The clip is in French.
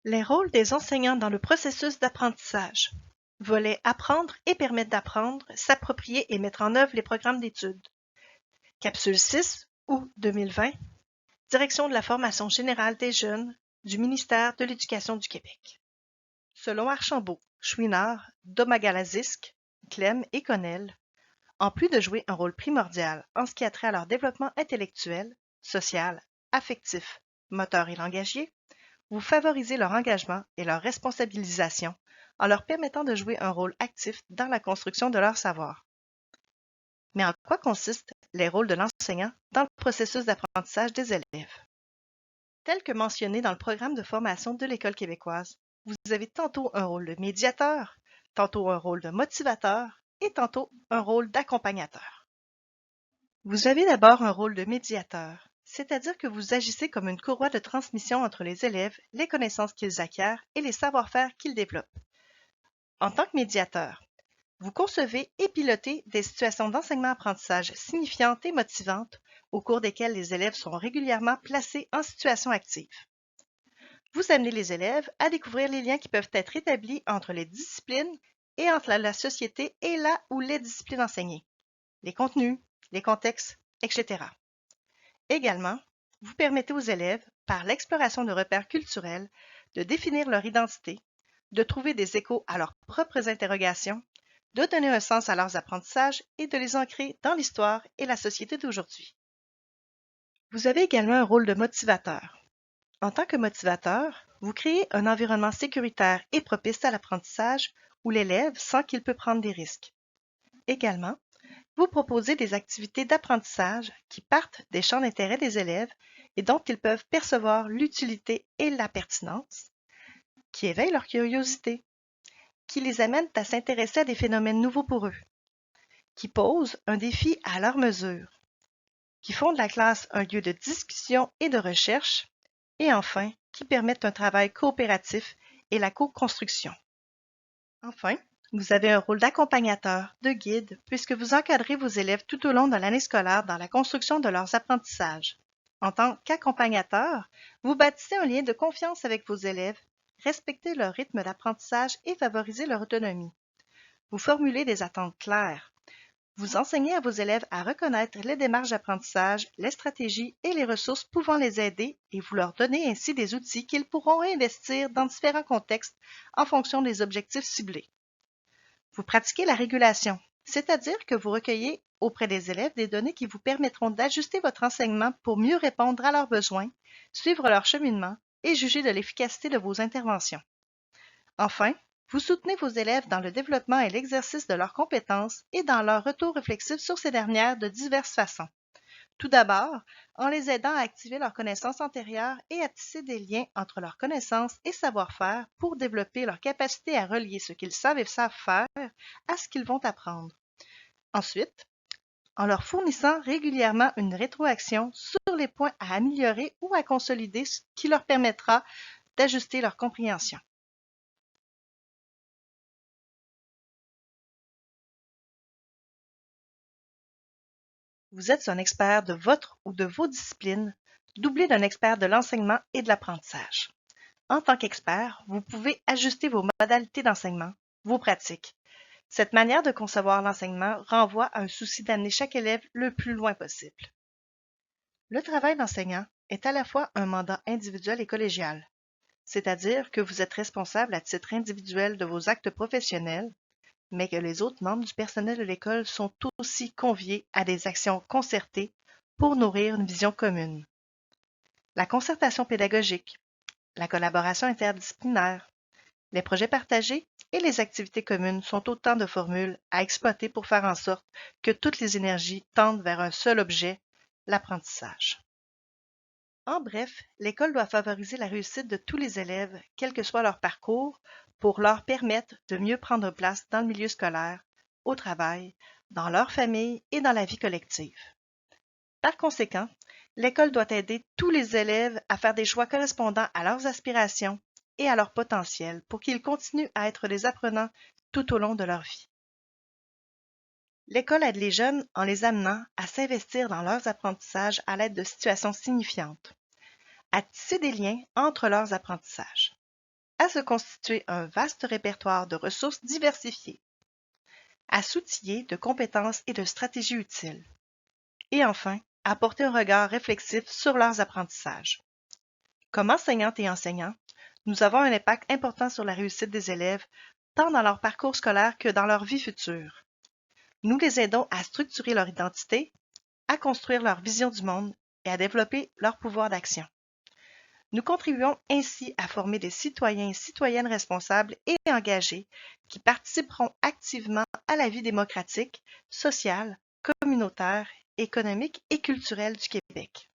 Les rôles des enseignants dans le processus d'apprentissage. Volet apprendre et permettre d'apprendre, s'approprier et mettre en œuvre les programmes d'études. Capsule 6, août 2020. Direction de la formation générale des jeunes du ministère de l'Éducation du Québec. Selon Archambault, Chouinard, Domagalazisk, Clem et Connell, en plus de jouer un rôle primordial en ce qui a trait à leur développement intellectuel, social, affectif, moteur et langagier, vous favorisez leur engagement et leur responsabilisation en leur permettant de jouer un rôle actif dans la construction de leur savoir. Mais en quoi consistent les rôles de l'enseignant dans le processus d'apprentissage des élèves? Tel que mentionné dans le programme de formation de l'École québécoise, vous avez tantôt un rôle de médiateur, tantôt un rôle de motivateur et tantôt un rôle d'accompagnateur. Vous avez d'abord un rôle de médiateur, c'est-à-dire que vous agissez comme une courroie de transmission entre les élèves, les connaissances qu'ils acquièrent et les savoir-faire qu'ils développent. En tant que médiateur, vous concevez et pilotez des situations d'enseignement-apprentissage signifiantes et motivantes au cours desquelles les élèves sont régulièrement placés en situation active. Vous amenez les élèves à découvrir les liens qui peuvent être établis entre les disciplines et entre la société et la ou les disciplines enseignées, les contenus, les contextes, etc. Également, vous permettez aux élèves, par l'exploration de repères culturels, de définir leur identité, de trouver des échos à leurs propres interrogations, de donner un sens à leurs apprentissages et de les ancrer dans l'histoire et la société d'aujourd'hui. Vous avez également un rôle de motivateur. En tant que motivateur, vous créez un environnement sécuritaire et propice à l'apprentissage où l'élève sent qu'il peut prendre des risques. Également, vous proposez des activités d'apprentissage qui partent des champs d'intérêt des élèves et dont ils peuvent percevoir l'utilité et la pertinence, qui éveillent leur curiosité, qui les amènent à s'intéresser à des phénomènes nouveaux pour eux, qui posent un défi à leur mesure, qui font de la classe un lieu de discussion et de recherche, et enfin, qui permettent un travail coopératif et la co-construction. Enfin, vous avez un rôle d'accompagnateur, de guide, puisque vous encadrez vos élèves tout au long de l'année scolaire dans la construction de leurs apprentissages. En tant qu'accompagnateur, vous bâtissez un lien de confiance avec vos élèves, respectez leur rythme d'apprentissage et favorisez leur autonomie. Vous formulez des attentes claires. Vous enseignez à vos élèves à reconnaître les démarches d'apprentissage, les stratégies et les ressources pouvant les aider et vous leur donnez ainsi des outils qu'ils pourront investir dans différents contextes en fonction des objectifs ciblés. Vous pratiquez la régulation, c'est-à-dire que vous recueillez auprès des élèves des données qui vous permettront d'ajuster votre enseignement pour mieux répondre à leurs besoins, suivre leur cheminement et juger de l'efficacité de vos interventions. Enfin, vous soutenez vos élèves dans le développement et l'exercice de leurs compétences et dans leur retour réflexif sur ces dernières de diverses façons. Tout d'abord, en les aidant à activer leurs connaissances antérieures et à tisser des liens entre leurs connaissances et savoir-faire pour développer leur capacité à relier ce qu'ils savent et savent faire à ce qu'ils vont apprendre. Ensuite, en leur fournissant régulièrement une rétroaction sur les points à améliorer ou à consolider, ce qui leur permettra d'ajuster leur compréhension. Vous êtes un expert de votre ou de vos disciplines, doublé d'un expert de l'enseignement et de l'apprentissage. En tant qu'expert, vous pouvez ajuster vos modalités d'enseignement, vos pratiques. Cette manière de concevoir l'enseignement renvoie à un souci d'amener chaque élève le plus loin possible. Le travail d'enseignant est à la fois un mandat individuel et collégial, c'est-à-dire que vous êtes responsable à titre individuel de vos actes professionnels, mais que les autres membres du personnel de l'école sont aussi conviés à des actions concertées pour nourrir une vision commune. La concertation pédagogique, la collaboration interdisciplinaire, les projets partagés et les activités communes sont autant de formules à exploiter pour faire en sorte que toutes les énergies tendent vers un seul objet, l'apprentissage. En bref, l'école doit favoriser la réussite de tous les élèves, quel que soit leur parcours, pour leur permettre de mieux prendre place dans le milieu scolaire, au travail, dans leur famille et dans la vie collective. Par conséquent, l'école doit aider tous les élèves à faire des choix correspondant à leurs aspirations et à leur potentiel pour qu'ils continuent à être des apprenants tout au long de leur vie. L'école aide les jeunes en les amenant à s'investir dans leurs apprentissages à l'aide de situations signifiantes, à tisser des liens entre leurs apprentissages. à se constituer un vaste répertoire de ressources diversifiées, à s'outiller de compétences et de stratégies utiles, et enfin, à porter un regard réflexif sur leurs apprentissages. Comme enseignantes et enseignants, nous avons un impact important sur la réussite des élèves, tant dans leur parcours scolaire que dans leur vie future. Nous les aidons à structurer leur identité, à construire leur vision du monde et à développer leur pouvoir d'action. Nous contribuons ainsi à former des citoyens et citoyennes responsables et engagés qui participeront activement à la vie démocratique, sociale, communautaire, économique et culturelle du Québec.